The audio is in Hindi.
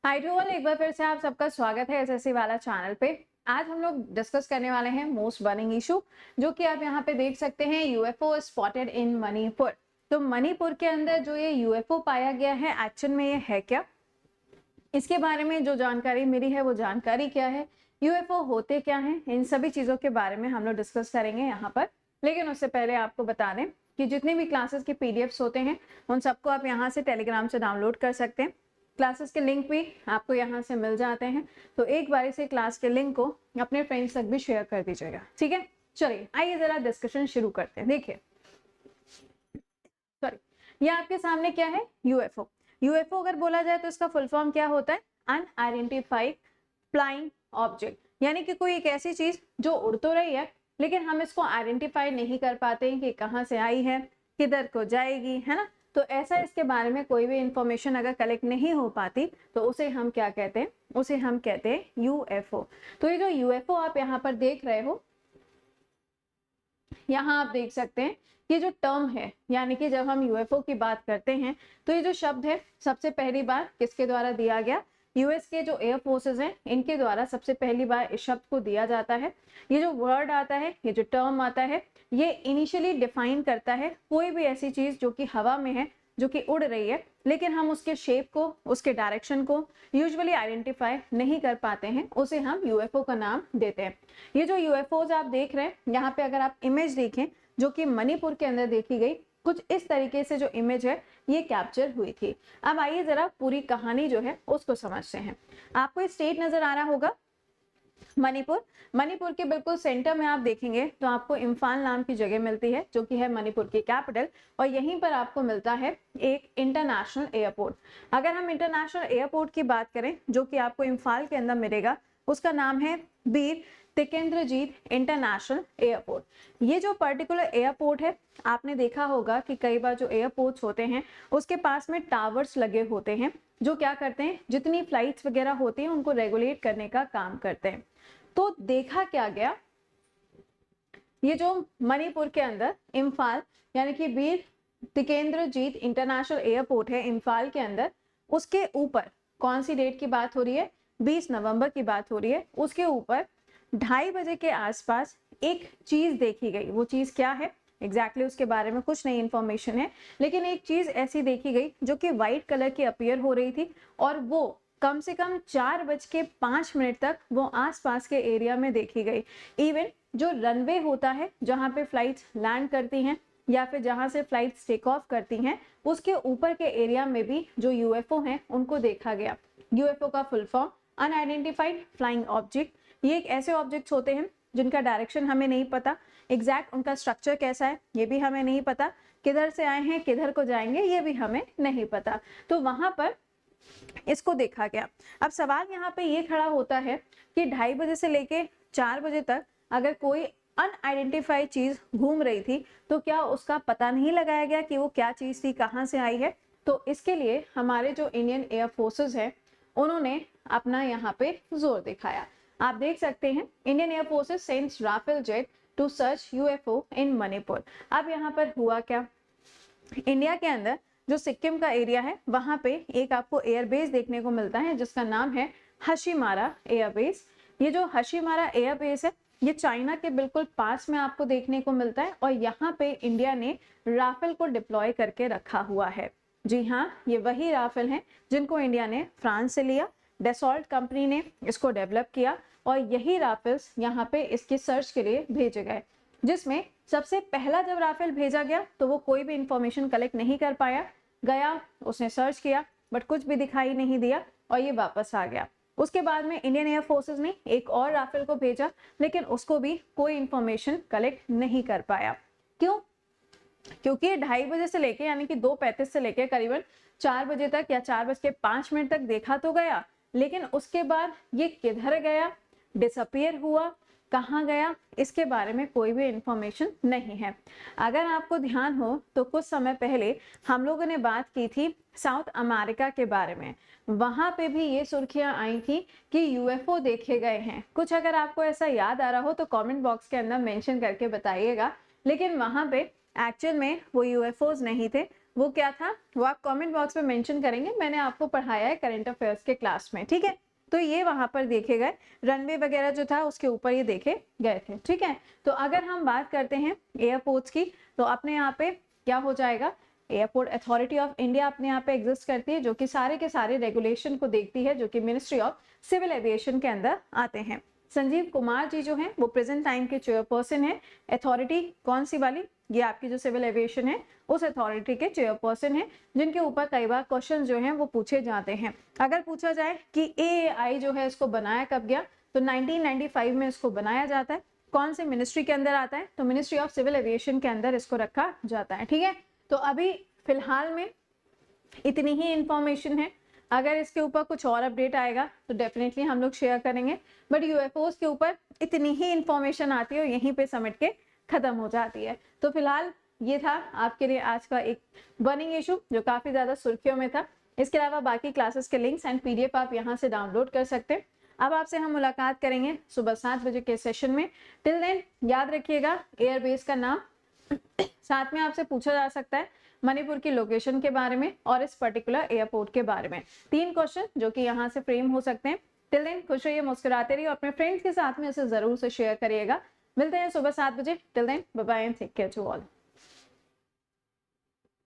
हाय टू ऑल, एक बार फिर से आप सबका स्वागत है एसएससी वाला चैनल पे। आज हम लोग डिस्कस करने वाले हैं मोस्ट बर्निंग इशू, जो कि आप यहाँ पे देख सकते हैं यूएफओ स्पॉटेड इन मणिपुर। तो मणिपुर के अंदर जो ये यूएफओ पाया गया है, एक्चुअल में ये है क्या, इसके बारे में जो जानकारी मिली है वो जानकारी क्या है, यूएफओ होते क्या हैं, इन सभी चीजों के बारे में हम लोग डिस्कस करेंगे यहाँ पर। लेकिन उससे पहले आपको बता दें कि जितनी भी क्लासेस के पीडीएफ्स होते हैं उन सबको आप यहाँ से टेलीग्राम से डाउनलोड कर सकते हैं। क्लासेस के लिंक भी आपको यहाँ से मिल जाते हैं, तो एक बार से क्लास के लिंक को अपने फ्रेंड्स तक भी शेयर कर दीजिएगा, ठीक है। चलिए आइए जरा डिस्कशन शुरू करते हैं। देखिए, सॉरी, ये आपके सामने क्या है, यूएफओ। यूएफओ अगर बोला जाए तो इसका फुल फॉर्म क्या होता है, अनआइडेंटिफाइड फ्लाइंग ऑब्जेक्ट, यानी कि कोई एक ऐसी चीज जो उड़ तो रही है लेकिन हम इसको आइडेंटिफाई नहीं कर पाते हैं कि कहाँ से आई है, किधर को जाएगी, है ना। तो ऐसा इसके बारे में कोई भी इंफॉर्मेशन अगर कलेक्ट नहीं हो पाती तो उसे हम क्या कहते हैं, उसे हम कहते हैं यूएफओ। तो ये जो यूएफओ आप यहाँ पर देख रहे हो, यहाँ आप देख सकते हैं ये जो टर्म है, यानी कि जब हम यूएफओ की बात करते हैं तो ये जो शब्द है सबसे पहली बार किसके द्वारा दिया गया, यूएस के जो एयर फोर्सेस हैं इनके द्वारा सबसे पहली बार इस शब्द को दिया जाता है। ये जो वर्ड आता है, ये जो टर्म आता है, ये इनिशियली डिफाइन करता है कोई भी ऐसी चीज जो कि हवा में है, जो कि उड़ रही है, लेकिन हम उसके शेप को, उसके डायरेक्शन को यूजुअली आइडेंटिफाई नहीं कर पाते हैं, उसे हम यूएफओ का नाम देते हैं। ये जो यूएफओज आप देख रहे हैं यहाँ पे, अगर आप इमेज देखें जो कि मणिपुर के अंदर देखी गई, कुछ इस तरीके से जो इमेज है ये कैप्चर हुई थी। अब आइए जरा पूरी कहानी जो है उसको समझते हैं। आपको स्टेट नजर आ रहा होगा मणिपुर। मणिपुर के बिल्कुल सेंटर में आप देखेंगे तो आपको इम्फाल नाम की जगह मिलती है, जो कि है मणिपुर की कैपिटल, और यहीं पर आपको मिलता है एक इंटरनेशनल एयरपोर्ट। अगर हम इंटरनेशनल एयरपोर्ट की बात करें जो कि आपको इम्फाल के अंदर मिलेगा, उसका नाम है वीर तिकेंद्रजीत इंटरनेशनल एयरपोर्ट। ये जो पर्टिकुलर एयरपोर्ट है, आपने देखा होगा कि कई बार जो एयरपोर्ट्स होते हैं उसके पास में टावर्स लगे होते हैं, जो क्या करते हैं, जितनी फ्लाइट्स वगैरह होती हैं उनको रेगुलेट करने का काम करते हैं। तो देखा क्या गया, ये जो मणिपुर के अंदर इम्फाल यानी कि वीर तिकेंद्रजीत इंटरनेशनल एयरपोर्ट है इम्फाल के अंदर, उसके ऊपर कौन सी डेट की बात हो रही है, 20 नवंबर की बात हो रही है, उसके ऊपर 2:30 बजे के आसपास एक चीज देखी गई। वो चीज क्या है एग्जैक्टली उसके बारे में कुछ नई इंफॉर्मेशन है, लेकिन एक चीज ऐसी देखी गई जो कि व्हाइट कलर की अपीयर हो रही थी, और वो कम से कम 4:05 तक वो आसपास के एरिया में देखी गई। इवन जो रनवे होता है जहाँ पे फ्लाइट्स लैंड करती हैं या फिर जहाँ से फ्लाइट्स टेक ऑफ करती हैं, उसके ऊपर के एरिया में भी जो यूएफओ हैं उनको देखा गया। यूएफओ का full form unidentified flying object. ये एक ऐसे ऑब्जेक्ट्स होते हैं जिनका डायरेक्शन हमें नहीं पता, एग्जैक्ट उनका स्ट्रक्चर कैसा है ये भी हमें नहीं पता, किधर से आए हैं किधर को जाएंगे ये भी हमें नहीं पता। तो वहां पर इसको देखा गया। अब सवाल यहाँ पे ये खड़ा होता है कि 2:30 बजे से लेके 4 बजे तक अगर कोई अनआइडेंटिफाइड चीज घूम रही थी तो क्या उसका पता नहीं लगाया गया कि वो क्या चीज थी, कहाँ से आई है। तो इसके लिए हमारे जो इंडियन एयर फोर्सेस है उन्होंने अपना यहाँ पे जोर दिखाया। आप देख सकते हैं Indian air forces sends Rafale jet to search UFO in Manipur. अब यहाँ पर हुआ क्या, इंडिया के अंदर जो सिक्किम का एरिया है वहां पे एक आपको एयरबेस देखने को मिलता है जिसका नाम है हशीमारा एयरबेस। ये जो हशीमारा एयरबेस है ये चाइना के बिल्कुल पास में आपको देखने को मिलता है, और यहाँ पे इंडिया ने राफेल को डिप्लॉय करके रखा हुआ है। जी हाँ, ये वही राफेल हैं जिनको इंडिया ने फ्रांस से लिया, डेसॉल्ट कंपनी ने इसको डेवलप किया, और यही राफेल्स यहाँ पे इसके सर्च के लिए भेजे गए। जिसमें सबसे पहला जब राफेल भेजा गया तो वो कोई भी इंफॉर्मेशन कलेक्ट नहीं कर पाया, गया उसने सर्च किया बट कुछ भी दिखाई नहीं दिया और ये वापस आ गया। उसके बाद में इंडियन एयर फोर्सेस ने एक और राफेल को भेजा, लेकिन उसको भी कोई इंफॉर्मेशन कलेक्ट नहीं कर पाया। क्यों? क्योंकि 2:30 बजे से लेके यानी कि 2:35 से लेके करीबन 4 बजे तक या 4:05 तक देखा तो गया, लेकिन उसके बाद ये किधर गया, डिसअपियर हुआ, कहाँ गया, इसके बारे में कोई भी इंफॉर्मेशन नहीं है। अगर आपको ध्यान हो तो कुछ समय पहले हम लोगों ने बात की थी साउथ अमेरिका के बारे में, वहां पे भी ये सुर्खियां आई थी कि यूएफओ देखे गए हैं। कुछ अगर आपको ऐसा याद आ रहा हो तो कमेंट बॉक्स के अंदर मेंशन करके बताइएगा। लेकिन वहां पे एक्चुअल में वो यूएफओज नहीं थे, वो क्या था वो आप कमेंट बॉक्स में मेंशन करेंगे, मैंने आपको पढ़ाया है करंट अफेयर्स के क्लास में, ठीक है। तो ये वहां पर देखे गए, रनवे वगैरह जो था उसके ऊपर ये देखे गए थे, ठीक है। तो अगर हम बात करते हैं एयरपोर्ट्स की, तो अपने यहाँ पे क्या हो जाएगा, एयरपोर्ट अथॉरिटी ऑफ इंडिया अपने यहाँ पे एग्जिस्ट करती है, जो कि सारे के सारे रेगुलेशन को देखती है, जो कि मिनिस्ट्री ऑफ सिविल एविएशन के अंदर आते हैं। संजीव कुमार जी जो हैं वो प्रेजेंट टाइम के चेयरपर्सन है। अथॉरिटी कौन सी वाली, ये आपकी जो सिविल एविएशन है उस अथॉरिटी के चेयरपर्सन है, जिनके ऊपर कई बार क्वेश्चन जो हैं वो पूछे जाते हैं। अगर पूछा जाए कि AAI जो है इसको बनाया कब गया, तो 1995 में इसको बनाया जाता है। कौन सी मिनिस्ट्री के अंदर आता है, तो मिनिस्ट्री ऑफ सिविल एविएशन के अंदर इसको रखा जाता है, ठीक है। तो अभी फिलहाल में इतनी ही इंफॉर्मेशन है। अगर इसके ऊपर कुछ और अपडेट आएगा तो डेफिनेटली हम लोग शेयर करेंगे, बट यूएफओस के ऊपर इतनी ही इंफॉर्मेशन आती है और यहीं पे समेट के खत्म हो जाती है। तो फिलहाल ये था आपके लिए आज का एक बर्निंग इशू जो काफी ज्यादा सुर्खियों में था। इसके अलावा बाकी क्लासेस के लिंक्स एंड PDF आप यहाँ से डाउनलोड कर सकते हैं। अब आपसे हम मुलाकात करेंगे सुबह 7 बजे के सेशन में। टिल देन याद रखिएगा एयरबेस का नाम, साथ में आपसे पूछा जा सकता है मणिपुर की लोकेशन के बारे में और इस पर्टिकुलर एयरपोर्ट के बारे में। 3 क्वेश्चन जो कि यहाँ से फ्रेम हो सकते हैं। टिल देन खुश रहिए, मुस्कुराते रहिए और अपने फ्रेंड्स के साथ में इसे जरूर से शेयर करिएगा। मिलते हैं सुबह 7 बजे। Till then bye bye and take care to all.